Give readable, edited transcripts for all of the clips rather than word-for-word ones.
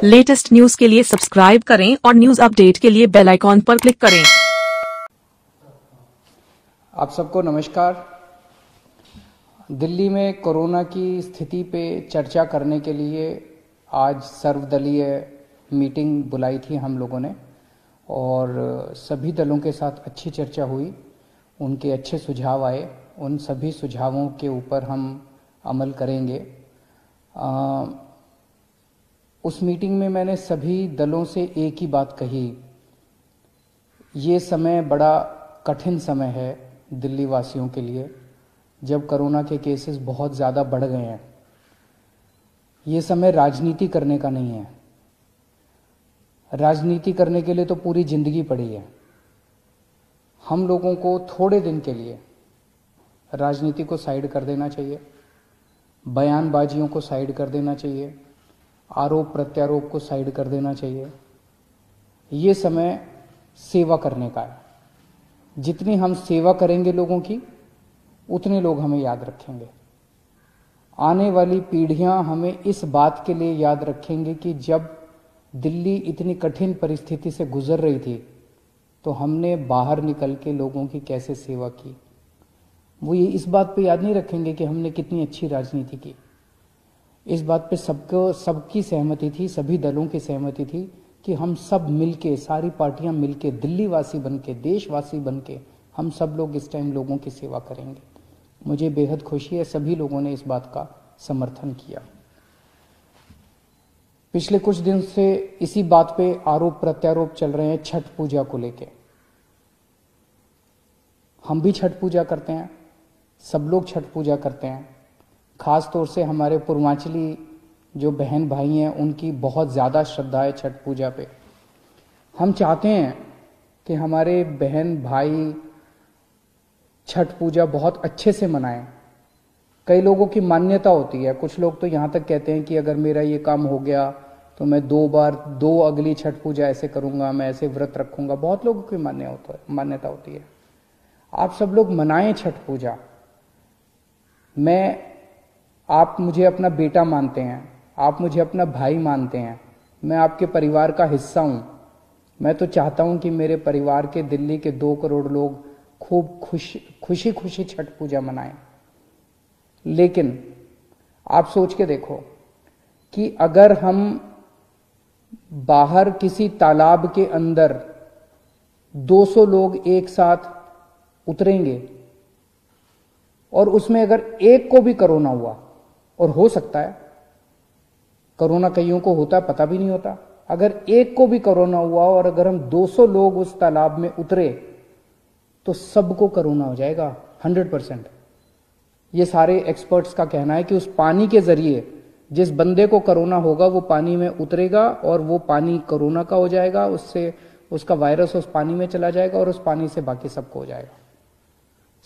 Latest news के लिए subscribe करें और न्यूज अपडेट के लिए बेल आइकॉन पर क्लिक करें। आप सबको नमस्कार। दिल्ली में कोरोना की स्थिति पे चर्चा करने के लिए आज सर्वदलीय मीटिंग बुलाई थी हम लोगों ने और सभी दलों के साथ अच्छी चर्चा हुई। उनके अच्छे सुझाव आए, उन सभी सुझावों के ऊपर हम अमल करेंगे। उस मीटिंग में मैंने सभी दलों से एक ही बात कही, ये समय बड़ा कठिन समय है दिल्ली वासियों के लिए, जब कोरोना के केसेस बहुत ज़्यादा बढ़ गए हैं। ये समय राजनीति करने का नहीं है। राजनीति करने के लिए तो पूरी जिंदगी पड़ी है। हम लोगों को थोड़े दिन के लिए राजनीति को साइड कर देना चाहिए, बयानबाजियों को साइड कर देना चाहिए, आरोप प्रत्यारोप को साइड कर देना चाहिए। ये समय सेवा करने का है। जितनी हम सेवा करेंगे लोगों की, उतने लोग हमें याद रखेंगे। आने वाली पीढ़ियां हमें इस बात के लिए याद रखेंगे कि जब दिल्ली इतनी कठिन परिस्थिति से गुजर रही थी तो हमने बाहर निकल के लोगों की कैसे सेवा की। वो ये इस बात पे याद नहीं रखेंगे कि हमने कितनी अच्छी राजनीति की। इस बात पे सबकी सहमति थी, सभी दलों की सहमति थी कि हम सब मिलके, सारी पार्टियां मिलके, दिल्ली वासी बनके, देशवासी बनके, हम सब लोग इस टाइम लोगों की सेवा करेंगे। मुझे बेहद खुशी है, सभी लोगों ने इस बात का समर्थन किया। पिछले कुछ दिन से इसी बात पे आरोप प्रत्यारोप चल रहे हैं छठ पूजा को लेके। हम भी छठ पूजा करते हैं, सब लोग छठ पूजा करते हैं। खास तौर से हमारे पूर्वांचली जो बहन भाई हैं, उनकी बहुत ज़्यादा श्रद्धा है छठ पूजा पे। हम चाहते हैं कि हमारे बहन भाई छठ पूजा बहुत अच्छे से मनाएं। कई लोगों की मान्यता होती है, कुछ लोग तो यहाँ तक कहते हैं कि अगर मेरा ये काम हो गया तो मैं दो अगली छठ पूजा ऐसे करूँगा, मैं ऐसे व्रत रखूँगा। बहुत लोगों की मान्यता होती है। आप सब लोग मनाएं छठ पूजा। आप मुझे अपना बेटा मानते हैं, आप मुझे अपना भाई मानते हैं, मैं आपके परिवार का हिस्सा हूं। मैं तो चाहता हूं कि मेरे परिवार के, दिल्ली के 2 करोड़ लोग खूब खुशी खुशी छठ पूजा मनाएं। लेकिन आप सोच के देखो कि अगर हम बाहर किसी तालाब के अंदर 200 लोग एक साथ उतरेंगे और उसमें अगर एक को भी कोरोना हुआ, और हो सकता है, कोरोना कईयों को होता है, पता भी नहीं होता, अगर एक को भी कोरोना हुआ और अगर हम 200 लोग उस तालाब में उतरे तो सबको कोरोना हो जाएगा 100%। ये सारे एक्सपर्ट्स का कहना है कि उस पानी के जरिए जिस बंदे को कोरोना होगा वो पानी में उतरेगा और वो पानी कोरोना का हो जाएगा, उससे उसका वायरस उस पानी में चला जाएगा और उस पानी से बाकी सबको हो जाएगा।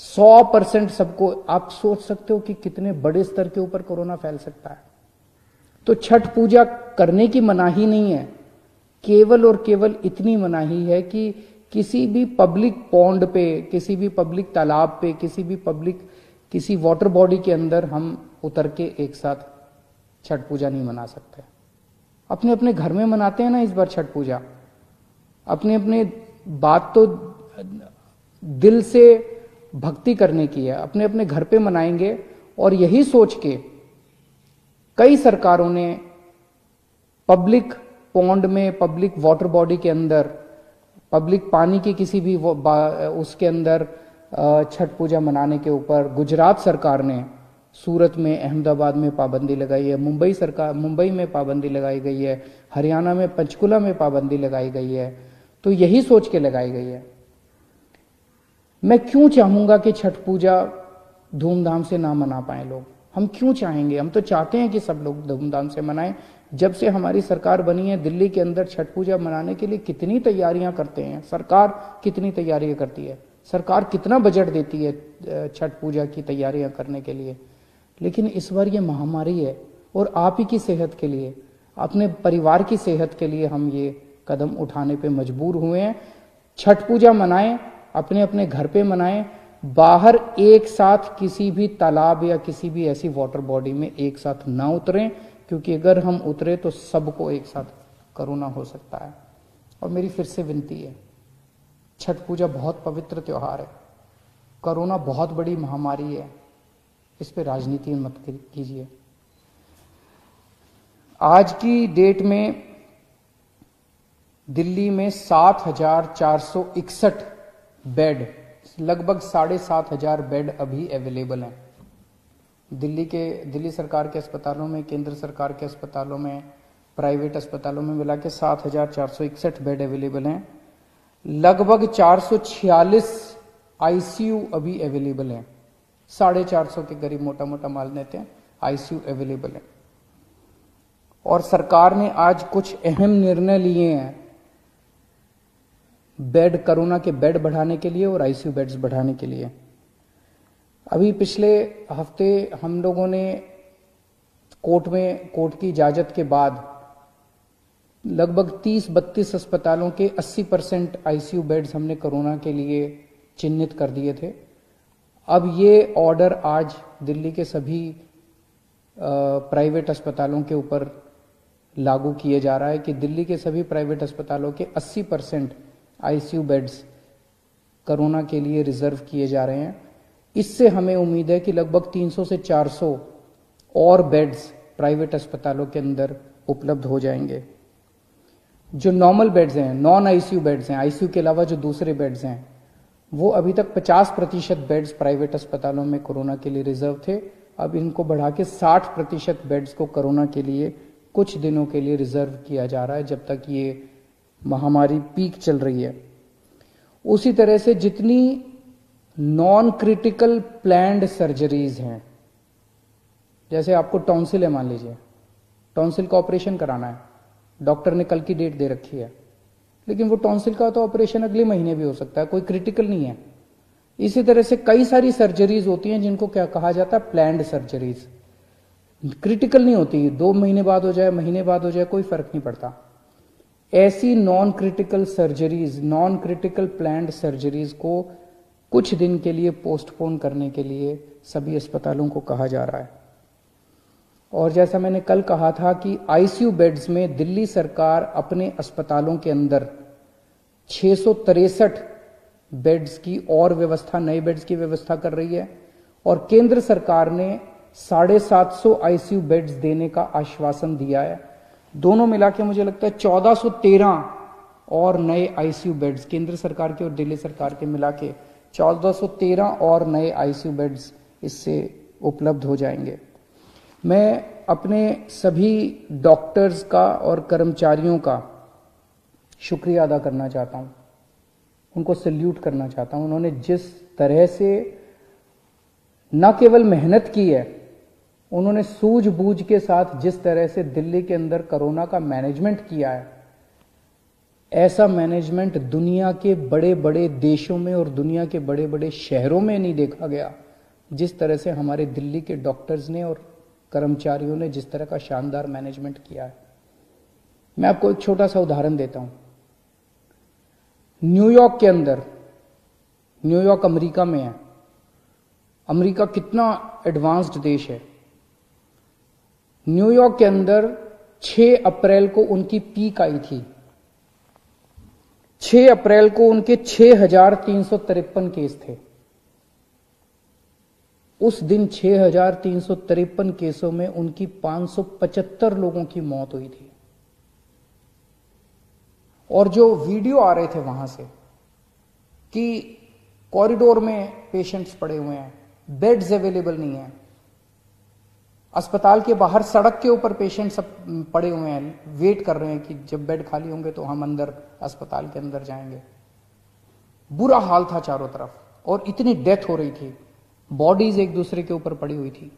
100% सबको। आप सोच सकते हो कि कितने बड़े स्तर के ऊपर कोरोना फैल सकता है। तो छठ पूजा करने की मनाही नहीं है, केवल और केवल इतनी मनाही है कि किसी भी पब्लिक पॉन्ड पे, किसी भी पब्लिक तालाब पे, किसी वाटर बॉडी के अंदर हम उतर के एक साथ छठ पूजा नहीं मना सकते। अपने अपने घर में मनाते हैं ना इस बार छठ पूजा। अपने अपने बात तो दिल से भक्ति करने की है, अपने अपने घर पे मनाएंगे। और यही सोच के कई सरकारों ने पब्लिक पॉन्ड में, पब्लिक वाटर बॉडी के अंदर, पब्लिक पानी की किसी भी उसके अंदर छठ पूजा मनाने के ऊपर गुजरात सरकार ने सूरत में, अहमदाबाद में पाबंदी लगाई है, मुंबई में पाबंदी लगाई गई है, हरियाणा में पंचकुला में पाबंदी लगाई गई है। तो यही सोच के लगाई गई है। मैं क्यों चाहूंगा कि छठ पूजा धूमधाम से ना मना पाए लोग? हम क्यों चाहेंगे? हम तो चाहते हैं कि सब लोग धूमधाम से मनाएं। जब से हमारी सरकार बनी है, दिल्ली के अंदर छठ पूजा मनाने के लिए कितनी तैयारियां करते हैं। सरकार कितनी तैयारियां करती है, सरकार कितना बजट देती है छठ पूजा की तैयारियां करने के लिए। लेकिन इस बार ये महामारी है और आप ही की सेहत के लिए, अपने परिवार की सेहत के लिए हम ये कदम उठाने पे मजबूर हुए हैं। छठ पूजा मनाएं, अपने अपने घर पे मनाएं। बाहर एक साथ किसी भी तालाब या किसी भी ऐसी वाटर बॉडी में एक साथ ना उतरें, क्योंकि अगर हम उतरे तो सबको एक साथ कोरोना हो सकता है। और मेरी फिर से विनती है, छठ पूजा बहुत पवित्र त्योहार है, कोरोना बहुत बड़ी महामारी है, इस पे राजनीति मत कीजिए। आज की डेट में दिल्ली में 7,461 बेड, लगभग 7,500 बेड अभी अवेलेबल हैं। दिल्ली सरकार के अस्पतालों में, केंद्र सरकार के अस्पतालों में, प्राइवेट अस्पतालों में मिला के 7,461 बेड अवेलेबल हैं। लगभग 446 आईसीयू अभी अवेलेबल हैं। 450 के करीब मोटा मोटा मान लेते हैं आईसीयू अवेलेबल है। और सरकार ने आज कुछ अहम निर्णय लिए हैं बेड, कोरोना के बेड बढ़ाने के लिए और आईसीयू बेड्स बढ़ाने के लिए। अभी पिछले हफ्ते हम लोगों ने कोर्ट की इजाजत के बाद लगभग 30-32 अस्पतालों के 80% आईसीयू बेड्स हमने कोरोना के लिए चिन्हित कर दिए थे। अब ये ऑर्डर आज दिल्ली के सभी प्राइवेट अस्पतालों के ऊपर लागू किए जा रहा है कि दिल्ली के सभी प्राइवेट अस्पतालों के 80% आईसीयू बेड्स कोरोना के लिए रिजर्व किए जा रहे हैं। इससे हमें उम्मीद है कि लगभग 300 से 400 और बेड्स प्राइवेट अस्पतालों के अंदर उपलब्ध हो जाएंगे। जो नॉर्मल बेड्स हैं, नॉन आईसीयू बेड्स हैं, आईसीयू के अलावा जो दूसरे बेड्स हैं, वो अभी तक 50% बेड्स प्राइवेट अस्पतालों में कोरोना के लिए रिजर्व थे। अब इनको बढ़ा के 60% बेड्स को कोरोना के लिए कुछ दिनों के लिए रिजर्व किया जा रहा है, जब तक ये महामारी पीक चल रही है। उसी तरह से जितनी नॉन क्रिटिकल प्लान्ड सर्जरीज हैं, जैसे आपको टॉन्सिल है, मान लीजिए टॉन्सिल का ऑपरेशन कराना है, डॉक्टर ने कल की डेट दे रखी है, लेकिन वो टॉन्सिल का तो ऑपरेशन अगले महीने भी हो सकता है, कोई क्रिटिकल नहीं है। इसी तरह से कई सारी सर्जरीज होती हैं जिनको क्या कहा जाता है, प्लान्ड सर्जरीज। क्रिटिकल नहीं होती, 2 महीने बाद हो जाए, महीने बाद हो जाए, कोई फर्क नहीं पड़ता। ऐसी non critical surgeries, non critical planned surgeries को कुछ दिन के लिए पोस्टपोन करने के लिए सभी अस्पतालों को कहा जा रहा है। और जैसा मैंने कल कहा था कि आईसीयू बेड्स में दिल्ली सरकार अपने अस्पतालों के अंदर 663 बेड्स की और व्यवस्था, नए बेड्स की व्यवस्था कर रही है। और केंद्र सरकार ने 750 आईसीयू बेड्स देने का आश्वासन दिया है। दोनों मिला के मुझे लगता है 1413 और नए आईसीयू बेड्स, केंद्र सरकार के और दिल्ली सरकार के मिला के 1413 और नए आईसीयू बेड्स इससे उपलब्ध हो जाएंगे। मैं अपने सभी डॉक्टर्स का और कर्मचारियों का शुक्रिया अदा करना चाहता हूं, उनको सैल्यूट करना चाहता हूं। उन्होंने जिस तरह से न केवल मेहनत की है, उन्होंने सूझबूझ के साथ जिस तरह से दिल्ली के अंदर कोरोना का मैनेजमेंट किया है, ऐसा मैनेजमेंट दुनिया के बड़े बड़े देशों में और दुनिया के बड़े बड़े शहरों में नहीं देखा गया। जिस तरह से हमारे दिल्ली के डॉक्टर्स ने और कर्मचारियों ने जिस तरह का शानदार मैनेजमेंट किया है। मैं आपको एक छोटा सा उदाहरण देता हूं। न्यूयॉर्क के अंदर, न्यूयॉर्क अमेरिका में है, अमेरिका कितना एडवांस्ड देश है। न्यूयॉर्क के अंदर 6 अप्रैल को उनकी पीक आई थी। 6 अप्रैल को उनके 6,353 केस थे। उस दिन 6,353 केसों में उनकी 575 लोगों की मौत हुई थी। और जो वीडियो आ रहे थे वहां से कि कॉरिडोर में पेशेंट्स पड़े हुए हैं, बेड्स अवेलेबल नहीं है, अस्पताल के बाहर सड़क के ऊपर पेशेंट सब पड़े हुए हैं, वेट कर रहे हैं कि जब बेड खाली होंगे तो हम अंदर अस्पताल के अंदर जाएंगे। बुरा हाल था चारों तरफ और इतनी डेथ हो रही थी, बॉडीज एक दूसरे के ऊपर पड़ी हुई थी।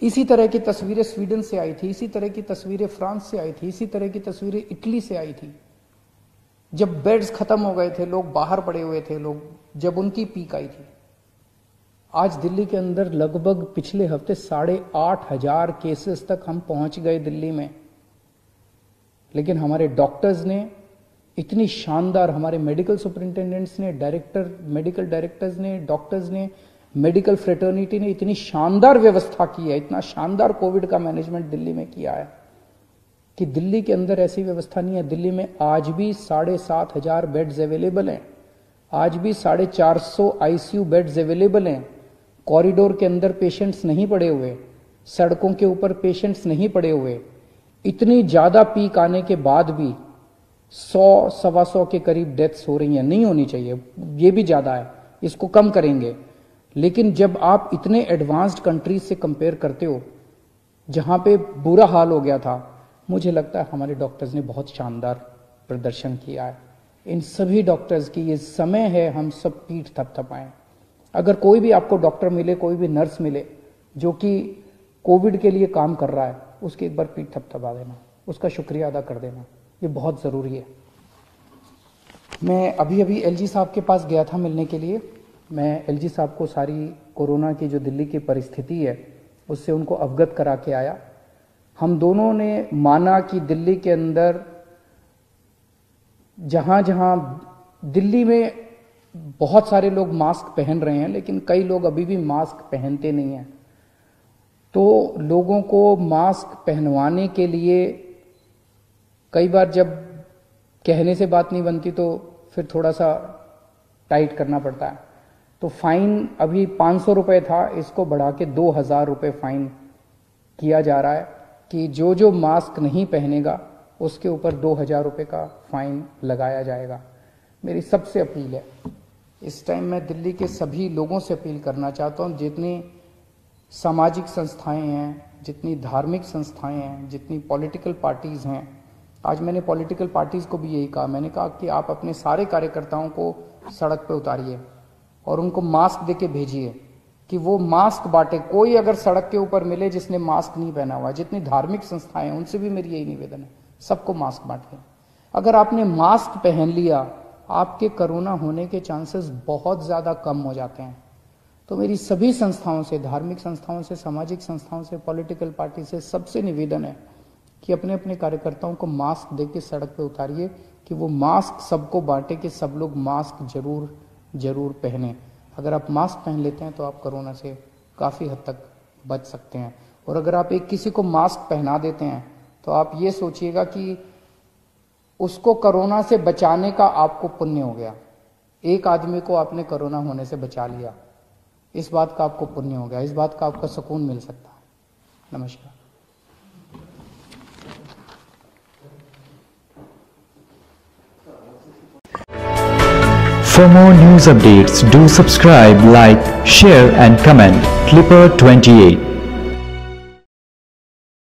इसी तरह की तस्वीरें स्वीडन से आई थी, इसी तरह की तस्वीरें फ्रांस से आई थी, इसी तरह की तस्वीरें इटली से आई थी। जब बेड्स खत्म हो गए थे, लोग बाहर पड़े हुए थे, लोग जब उनकी पीक आई थी। आज दिल्ली के अंदर लगभग पिछले हफ्ते 8,500 केसेस तक हम पहुंच गए दिल्ली में। लेकिन हमारे डॉक्टर्स ने इतनी शानदार, हमारे मेडिकल सुपरिंटेंडेंट्स ने, मेडिकल डायरेक्टर्स ने, डॉक्टर्स ने, मेडिकल फ्रेटर्निटी ने इतनी शानदार व्यवस्था की है, इतना शानदार कोविड का मैनेजमेंट दिल्ली में किया है कि दिल्ली के अंदर ऐसी व्यवस्था नहीं है। दिल्ली में आज भी 7,500 बेड्स अवेलेबल हैं, आज भी 450 आईसीयू बेड्स अवेलेबल हैं। कॉरिडोर के अंदर पेशेंट्स नहीं पड़े हुए, सड़कों के ऊपर पेशेंट्स नहीं पड़े हुए। इतनी ज्यादा पीक आने के बाद भी 100-125 के करीब डेथ्स हो रही हैं। नहीं होनी चाहिए, ये भी ज्यादा है, इसको कम करेंगे। लेकिन जब आप इतने एडवांस्ड कंट्रीज से कंपेयर करते हो जहां पे बुरा हाल हो गया था, मुझे लगता है हमारे डॉक्टर्स ने बहुत शानदार प्रदर्शन किया है। इन सभी डॉक्टर्स की ये समय है हम सब पीठ थपथपाएं। अगर कोई भी आपको डॉक्टर मिले, कोई भी नर्स मिले जो कि कोविड के लिए काम कर रहा है, उसकी एक बार पीठ थपथपा देना, उसका शुक्रिया अदा कर देना, ये बहुत ज़रूरी है। मैं अभी एलजी साहब के पास गया था मिलने के लिए। मैं एलजी साहब को सारी कोरोना की जो दिल्ली की परिस्थिति है उससे उनको अवगत करा के आया। हम दोनों ने माना कि दिल्ली के अंदर जहां जहां दिल्ली में बहुत सारे लोग मास्क पहन रहे हैं, लेकिन कई लोग अभी भी मास्क पहनते नहीं हैं, तो लोगों को मास्क पहनवाने के लिए कई बार जब कहने से बात नहीं बनती तो फिर थोड़ा सा टाइट करना पड़ता है। तो फाइन अभी 500 रुपये था, इसको बढ़ा के 2,000 रुपये फाइन किया जा रहा है कि जो जो मास्क नहीं पहनेगा उसके ऊपर 2,000 रुपये का फाइन लगाया जाएगा। मेरी सबसे अपील है, इस टाइम मैं दिल्ली के सभी लोगों से अपील करना चाहता हूँ, जितनी सामाजिक संस्थाएं हैं, जितनी धार्मिक संस्थाएं हैं, जितनी पॉलिटिकल पार्टीज हैं। आज मैंने पॉलिटिकल पार्टीज को भी यही कहा, मैंने कहा कि आप अपने सारे कार्यकर्ताओं को सड़क पे उतारिए और उनको मास्क देके भेजिए कि वो मास्क बांटे। कोई अगर सड़क के ऊपर मिले जिसने मास्क नहीं पहना हुआ, जितनी धार्मिक संस्थाएं हैं उनसे भी मेरी यही निवेदन है, सबको मास्क बांटिए। अगर आपने मास्क पहन लिया, आपके कोरोना होने के चांसेस बहुत ज्यादा कम हो जाते हैं। तो मेरी सभी संस्थाओं से, धार्मिक संस्थाओं से, सामाजिक संस्थाओं से, पॉलिटिकल पार्टी से सबसे निवेदन है कि अपने अपने कार्यकर्ताओं को मास्क देके सड़क पे उतारिए कि वो मास्क सबको बांटे कि सब लोग मास्क जरूर पहने। अगर आप मास्क पहन लेते हैं तो आप कोरोना से काफ़ी हद तक बच सकते हैं। और अगर आप एक किसी को मास्क पहना देते हैं तो आप ये सोचिएगा कि उसको कोरोना से बचाने का आपको पुण्य हो गया। एक आदमी को आपने कोरोना होने से बचा लिया, इस बात का आपको पुण्य हो गया, इस बात का आपको सुकून मिल सकता है। नमस्कार। For more news updates, do subscribe, like, share and comment. Clipper 28